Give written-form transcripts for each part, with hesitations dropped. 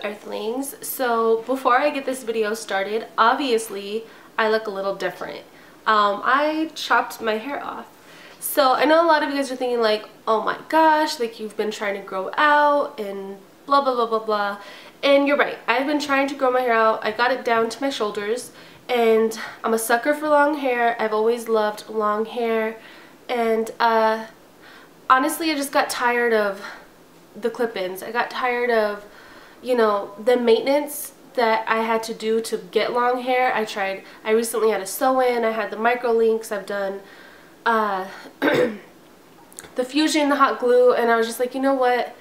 Earthlings. So before I get this video started, obviously I look a little different. I chopped my hair off. So I know a lot of you guys are thinking like, oh my gosh, like you've been trying to grow out and blah blah blah blah blah. And you're right, I've been trying to grow my hair out. I got it down to my shoulders and I'm a sucker for long hair. I've always loved long hair, and honestly I just got tired of the clip-ins. I got tired of, you know, the maintenance that I had to do to get long hair. I recently had a sew-in, I had the micro links, I've done the fusion, the hot glue, and I was just like, you know what,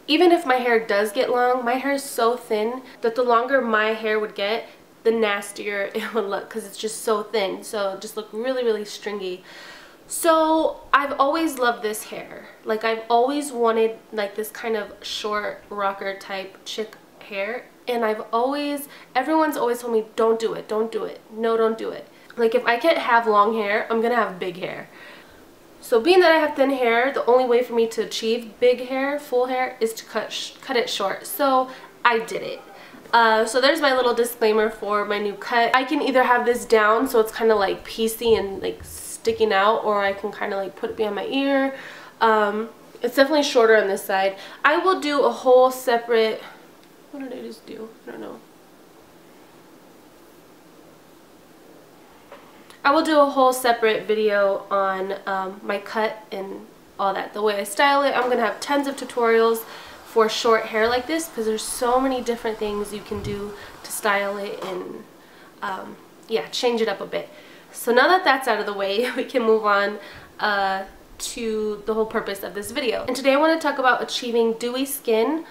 even if my hair does get long, my hair is so thin that the longer my hair would get, the nastier it would look, because it's just so thin, so it just looked really really stringy. So I've always loved this hair. Like I've always wanted like this kind of short rocker type chick hair, and everyone's always told me, don't do it, don't do it, no, don't do it. Like if I can't have long hair, I'm gonna have big hair. So being that I have thin hair, the only way for me to achieve big hair, full hair, is to cut it short. So I did it. So there's my little disclaimer for my new cut. I can either have this down so it's kind of like piecey and like sticking out, or I can kind of like put it behind my ear. It's definitely shorter on this side. I will do a whole separate, what did I just do? I don't know. I will do a whole separate video on my cut and all that, the way I style it. I'm going to have tons of tutorials for short hair like this, because there's so many different things you can do to style it and yeah, change it up a bit. So now that that's out of the way, we can move on to the whole purpose of this video. And today I want to talk about achieving dewy skin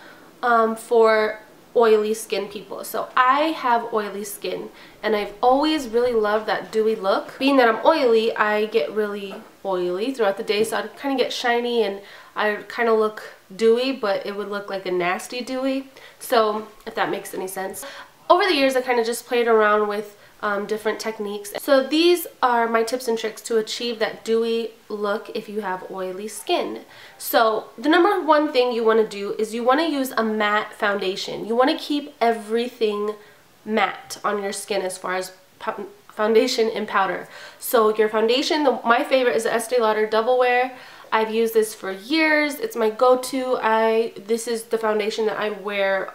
for oily skin people. So I have oily skin, and I've always really loved that dewy look. Being that I'm oily, I get really oily throughout the day, so I'd kind of get shiny and I kind of look dewy, but it would look like a nasty dewy. So if that makes any sense. Over the years I kind of just played around with different techniques. So these are my tips and tricks to achieve that dewy look if you have oily skin. So the number one thing you want to do is you want to use a matte foundation. You want to keep everything matte on your skin as far as foundation and powder. So your foundation, my favorite is the Estee Lauder Double Wear. I've used this for years. It's my go-to. This is the foundation that I wear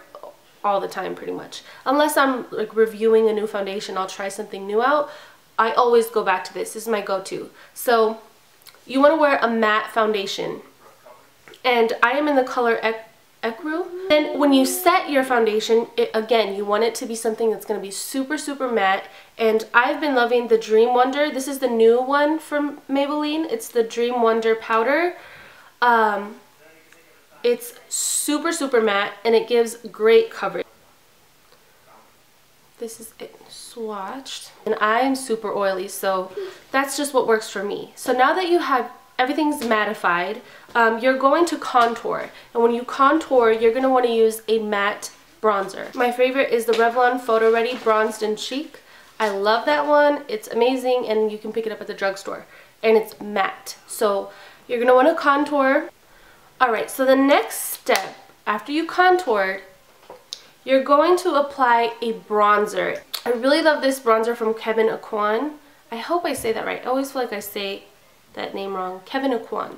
all the time pretty much. Unless I'm like reviewing a new foundation, I'll try something new out. I always go back to this. This is my go-to. So you want to wear a matte foundation, and I am in the color Ecru. Then when you set your foundation, again, you want it to be something that's going to be super super matte, and I've been loving the Dream Wonder. This is the new one from Maybelline. It's the Dream Wonder powder. It's super super matte, and it gives great coverage. This is it swatched, and I'm super oily, so that's just what works for me. So now that you have everything's mattified, you're going to contour, and when you contour, you're going to want to use a matte bronzer. My favorite is the Revlon Photo Ready Bronzed and Chic. I love that one. It's amazing, and you can pick it up at the drugstore, and it's matte. So you're going to want to contour. Alright, so the next step, after you contoured, you're going to apply a bronzer. I really love this bronzer from Kevyn Aucoin. I hope I say that right. I always feel like I say that name wrong. Kevyn Aucoin.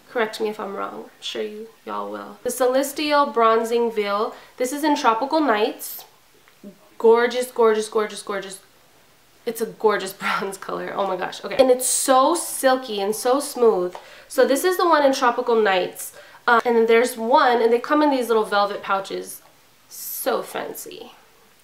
Correct me if I'm wrong. I'm sure y'all will. The Celestial Bronzing Veil. This is in Tropical Nights. Gorgeous, gorgeous, gorgeous, gorgeous. It's a gorgeous bronze color. Oh my gosh. Okay. And it's so silky and so smooth. So this is the one in Tropical Nights. And then there's one, and they come in these little velvet pouches. So fancy.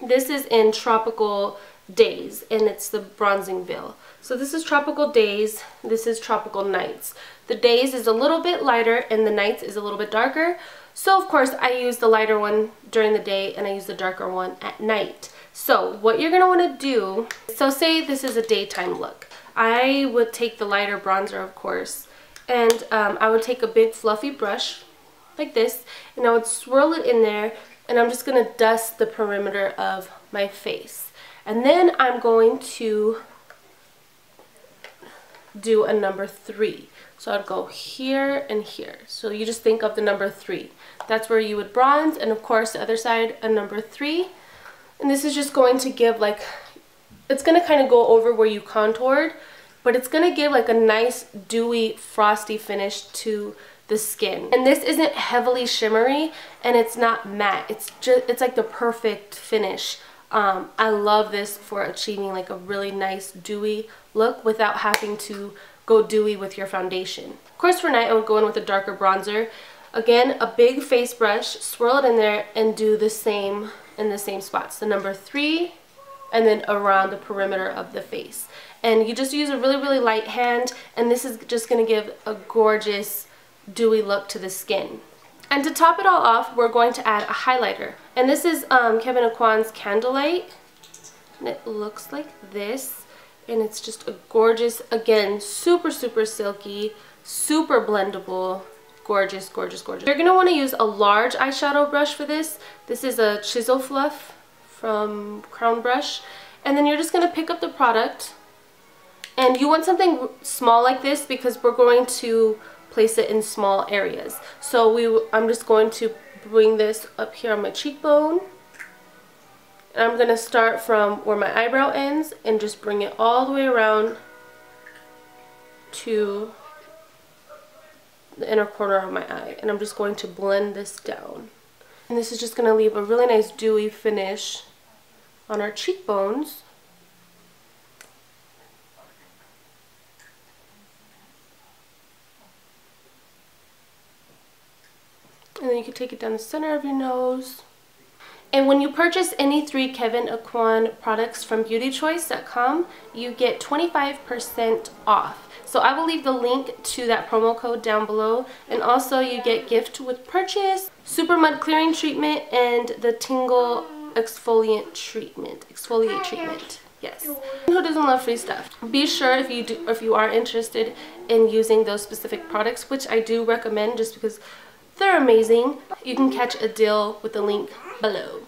This is in Tropical Days, and it's the Bronzing Veil. So this is Tropical Days. This is Tropical Nights. The Days is a little bit lighter, and the Nights is a little bit darker. So of course I use the lighter one during the day, and I use the darker one at night. So what you're going to want to do, so say this is a daytime look. I would take the lighter bronzer, of course, and I would take a big fluffy brush like this, and I would swirl it in there, and I'm just going to dust the perimeter of my face. And then I'm going to do a number 3. So I'd go here and here. So you just think of the number 3. That's where you would bronze, and of course the other side a number 3. And this is just going to give like, it's going to kind of go over where you contoured, but it's going to give like a nice dewy frosty finish to the skin. And this isn't heavily shimmery and it's not matte. It's like the perfect finish. I love this for achieving like a really nice dewy look without having to go dewy with your foundation. Of course for night I would go in with a darker bronzer. Again, a big face brush, swirl it in there and do the same in the same spots. The number 3 and then around the perimeter of the face. And you just use a really, really light hand, and this is just going to give a gorgeous dewy look to the skin. And to top it all off, we're going to add a highlighter. And this is Kevyn Aucoin's Candlelight. And it looks like this. And it's just a gorgeous, again, super, super silky, super blendable, gorgeous, gorgeous, gorgeous. You're going to want to use a large eyeshadow brush for this. This is a Chisel Fluff from Crown Brush. And then you're just going to pick up the product. And you want something small like this because we're going to place it in small areas. So I'm just going to bring this up here on my cheekbone. And I'm going to start from where my eyebrow ends and just bring it all the way around to the inner corner of my eye. And I'm just going to blend this down. And this is just going to leave a really nice dewy finish on our cheekbones. And then you can take it down the center of your nose. And when you purchase any 3 Kevyn Aucoin products from beautychoice.com, you get 25% off. So I will leave the link to that promo code down below. And also you get gift with purchase, super mud clearing treatment, and the tingle exfoliate treatment. Yes. Who doesn't love free stuff? Be sure if you are interested in using those specific products, which I do recommend just because they're amazing. You can catch a deal with the link below.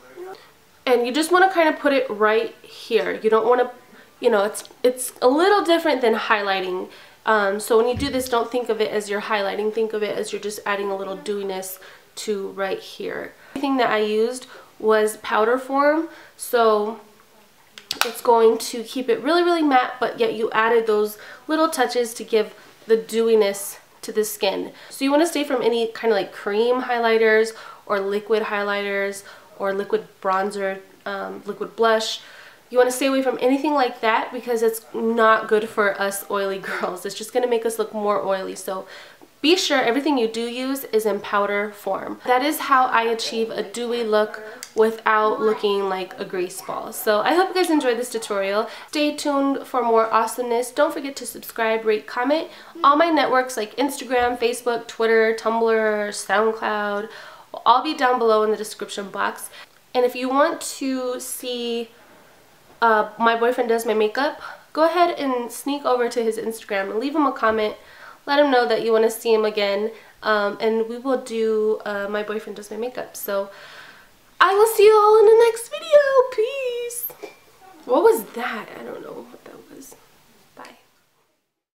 And you just want to kind of put it right here. You don't want to, you know, it's a little different than highlighting. So when you do this, don't think of it as you're highlighting. Think of it as you're just adding a little dewiness to right here. Everything that I used was powder form. So it's going to keep it really, really matte, but yet you added those little touches to give the dewiness to the skin. So you want to stay from any kind of like cream highlighters or liquid highlighters or liquid bronzer, liquid blush. You want to stay away from anything like that because it's not good for us oily girls. It's just going to make us look more oily. So be sure everything you do use is in powder form. That is how I achieve a dewy look without looking like a grease ball. So I hope you guys enjoyed this tutorial. Stay tuned for more awesomeness. Don't forget to subscribe, rate, comment. All my networks like Instagram, Facebook, Twitter, Tumblr, SoundCloud will all be down below in the description box. And if you want to see My Boyfriend Does My Makeup, go ahead and sneak over to his Instagram and leave him a comment. Let him know that you want to see him again, and we will do My Boyfriend Does My Makeup. So I will see you all in the next video. Peace. What was that? I don't know.